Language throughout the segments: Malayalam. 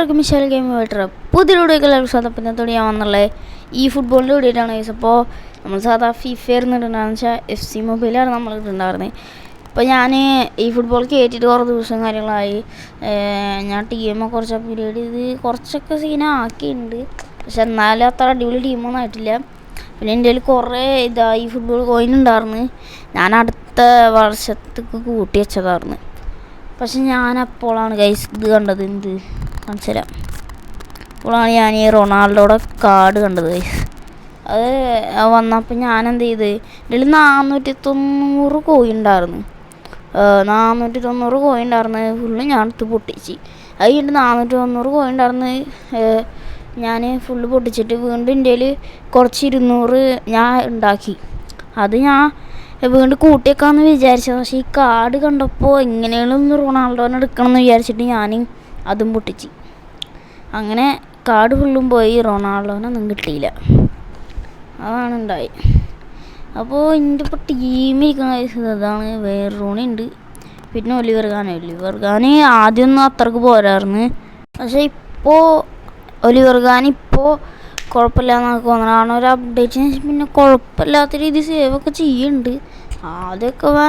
എല്ലാവർക്കും മിഷേൽ ഗെയിം വേട്ടർ പുതിയ വീഡിയോക്ക് എല്ലാവർക്കും സ്വാഗതം. പിന്നത്തോടെ ഞാൻ വന്നുള്ളത് ഈ ഫുട്ബോളിൻ്റെ വീഡിയോയിട്ടാണ് ഗൈസ്. അപ്പോൾ നമ്മൾ സാധാ ഫിഫ ഇരുന്നിട്ടുണ്ടാകുന്ന വെച്ചാൽ FC മൊബൈലാണ് നമ്മൾ ഇട്ടുണ്ടായിരുന്നത്. ഇപ്പോൾ ഞാൻ ഈ ഫുട്ബോൾ കയറ്റിയിട്ട് കുറേ ദിവസം കാര്യങ്ങളായി. ഞാൻ ടീമൊക്കെ കുറച്ച് പീരീഡ് ചെയ്ത് കുറച്ചൊക്കെ സീനാക്കിയിട്ടുണ്ട്. പക്ഷെ എന്നാലും അത്ര അടിപൊളി ടീമൊന്നും ആയിട്ടില്ല. പിന്നെ എൻ്റെ കയ്യിൽ കുറേ ഈ ഫുട്ബോൾ കോയിൻ ഉണ്ടായിരുന്നു. ഞാൻ അടുത്ത വർഷത്തേക്ക് കൂട്ടി വെച്ചതായിരുന്നു. പക്ഷെ ഞാനപ്പോഴാണ് ഗൈസ് ഇത് കണ്ടത്. എന്ത് കാണിച്ചു അപ്പോഴാണ് ഞാൻ ഈ റൊണാൾഡോയുടെ കാർഡ് കണ്ടത് ഗൈസ്. അത് വന്നപ്പോൾ ഞാൻ എന്ത് ചെയ്ത്, ഇതിൽ 490 കോയിൻ ഉണ്ടായിരുന്നു. 490 കോയിൻ ഉണ്ടായിരുന്നു. ഫുള്ള് ഞാൻ എടുത്ത് പൊട്ടിച്ച്. അത് കഴിഞ്ഞിട്ട് 490 കോയിൻ ഉണ്ടായിരുന്നു. ഞാൻ ഫുള്ള് പൊട്ടിച്ചിട്ട് വീണ്ടും എൻ്റെ കയ്യിൽ കുറച്ച് 200 ഞാൻ ഉണ്ടാക്കി. അത് ഞാൻ വീണ്ടും കൂട്ടിയേക്കാമെന്ന് വിചാരിച്ചത്. പക്ഷേ ഈ കാർഡ് കണ്ടപ്പോൾ എങ്ങനെയും റൊണാൾഡോനെ എടുക്കണം എന്ന് വിചാരിച്ചിട്ട് ഞാൻ അതും പൊട്ടിച്ച്. അങ്ങനെ കാർഡ് ഫുള്ളും പോയി, റൊണാൾഡോനൊന്നും കിട്ടിയില്ല. അതാണ് ഉണ്ടായി. അപ്പോൾ എൻ്റെ ഇപ്പോൾ ടീമിരിക്കുന്ന അതാണ്. വേറോണി ഉണ്ട്, പിന്നെ ഒലിവർ ഖാൻ ആദ്യമൊന്നും അത്രക്ക് പോരായിരുന്നു. പക്ഷേ ഇപ്പോൾ ഒലിവർ ഖാൻ ഇപ്പോൾ കുഴപ്പമില്ല എന്നൊക്കെ തോന്നണം. ഒരു അപ്ഡേറ്റിന് ശേഷം പിന്നെ കുഴപ്പമില്ലാത്ത രീതിയിൽ സേവൊക്കെ ചെയ്യുന്നുണ്ട്. ആദ്യമൊക്കെ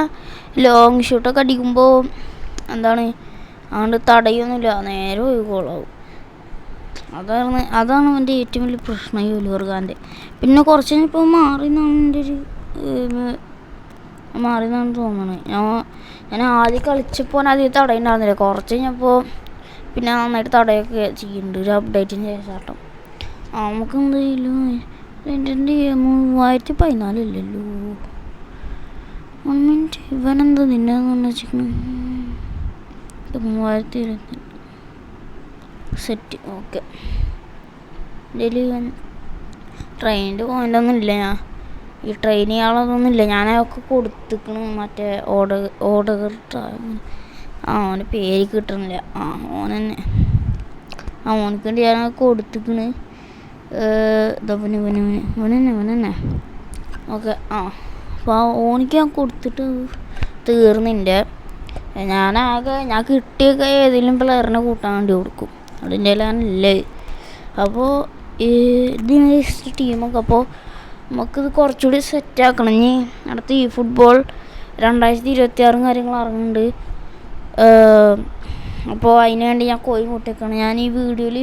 ലോങ് ഷൂട്ടൊക്കെ അടിക്കുമ്പോൾ എന്താണ് അതുകൊണ്ട് തടയൊന്നുമില്ല, നേരെ പോയി ഗോളാവും. അതാണ് എൻ്റെ ഏറ്റവും വലിയ പ്രശ്നം ഈ ഒലിവർ ഖാൻ്റെ. പിന്നെ കുറച്ച് കഴിഞ്ഞപ്പോൾ മാറിയെന്നാണ് എൻ്റെ ഒരു മാറിയെന്നാണ് തോന്നുന്നത്. ഞാൻ ആദ്യം കളിച്ചപ്പോൾ അധികം തടയുണ്ടായിരുന്നില്ല. കുറച്ച് കഴിഞ്ഞപ്പോൾ പിന്നെ നന്നായിട്ട് തടയൊക്കെ ചെയ്യുന്നുണ്ട് ഒരു അപ്ഡേറ്റിന് ശേഷം കേട്ടോ. നമുക്ക് എന്തായാലും എൻ്റെ 3014 ഇല്ലല്ലോ. 1 മിനിറ്റ്, ഇവനെന്താ നിന്നെന്ന് വെച്ചിരിക്കുന്നു. 3020 സെറ്റ്. ഓക്കെ, ഇതിൽ ട്രെയിനിൻ്റെ പോയിൻ്റൊന്നും ഇല്ല. ഞാൻ ഈ ട്രെയിൻ ചെയ്യാനുള്ളതൊന്നും ഇല്ല. ഞാനതൊക്കെ കൊടുത്തിക്കണ്. മറ്റേ ഓർഡർ അവൻ്റെ പേര് കിട്ടണില്ല. ഓൻ തന്നെ ഓനക്ക് വേണ്ടി ഞാനതൊക്കെ കൊടുത്തിക്കണ്. ഇവനെ ഓക്കെ. അപ്പോൾ ഓനിക്ക് ഞാൻ കൊടുത്തിട്ട് തീർന്നിൻ്റെ. ഞാൻ കിട്ടിയൊക്കെ ഏതെങ്കിലും പ്ലെയറിനെ കൂട്ടാൻ വേണ്ടി കൊടുക്കും. അതിൻ്റെ ഞാനില്ലേ. അപ്പോൾ ഇതിന് ടീമൊക്കെ അപ്പോൾ നമുക്കിത് കുറച്ചുകൂടി സെറ്റാക്കണം. ഇനി അടുത്ത ഈ ഫുട്ബോൾ 2026 കാര്യങ്ങൾ ഇറങ്ങുന്നുണ്ട്. അപ്പോൾ അതിന് വേണ്ടി ഞാൻ കോയിൻ കൂട്ടിയേക്കാണ്. ഞാൻ ഈ വീഡിയോയിൽ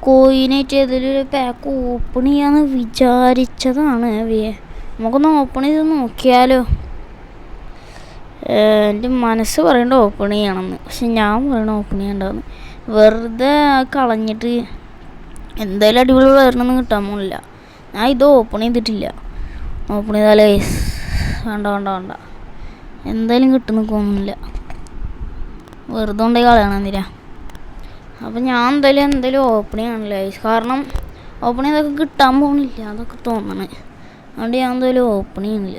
കോയിനായിട്ട് ഏതൊരു പാക്ക് ഓപ്പൺ ചെയ്യാമെന്ന് വിചാരിച്ചതാണ്. നമുക്കൊന്ന് ഓപ്പൺ ചെയ്ത് നോക്കിയാലോ. എൻ്റെ മനസ്സ് പറയണ്ട ഓപ്പൺ ചെയ്യണമെന്ന്, പക്ഷെ ഞാൻ പറയണ ഓപ്പൺ ചെയ്യണ്ടെന്ന്. വെറുതെ കളഞ്ഞിട്ട് എന്തായാലും അടിപൊളി വരണമെന്ന് കിട്ടാൻ പോണില്ല. ഞാൻ ഇത് ഓപ്പൺ ചെയ്തിട്ടില്ല. ഓപ്പൺ ചെയ്താലേ വേണ്ട എന്തായാലും കിട്ടുന്ന തോന്നുന്നില്ല. വെറുതെ കൊണ്ടേ കളയണം എന്തിനാ. അപ്പം ഞാൻ എന്തായാലും ഓപ്പൺ ചെയ്യണമല്ലോ. കാരണം ഓപ്പൺ ചെയ്തൊക്കെ കിട്ടാൻ പോകുന്നില്ല അതൊക്കെ തോന്നണേ. അതുകൊണ്ട് ഞാൻ എന്തായാലും ഓപ്പൺ ചെയ്യണില്ല.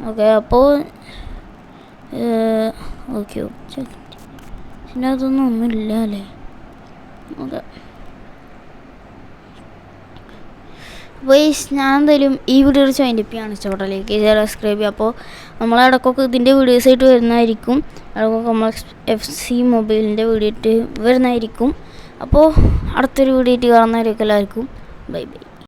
ഓക്കെ, അപ്പോൾ ഓക്കെ പിന്നെ അതൊന്നും ഒന്നുമില്ല അല്ലേ. ഓക്കെ, ഞാൻ എന്തായാലും ഈ വീഡിയോ വൈൻഡപ്പിയാണ്. ഇഷ്ടപ്പെട്ടല്ലേക്ക് സബ്സ്ക്രൈബ് ചെയ്യുക. അപ്പോൾ നമ്മളിടക്കൊക്കെ ഇതിൻ്റെ വീഡിയോസായിട്ട് വരുന്നതായിരിക്കും. ഇടക്കൊക്കെ നമ്മൾ FC മൊബൈലിൻ്റെ വീഡിയോ ആയിട്ട് വരുന്നതായിരിക്കും. അപ്പോൾ അടുത്തൊരു വീഡിയോ ആയിട്ട് കാണുന്നവരൊക്കെ എല്ലാവർക്കും ബൈ.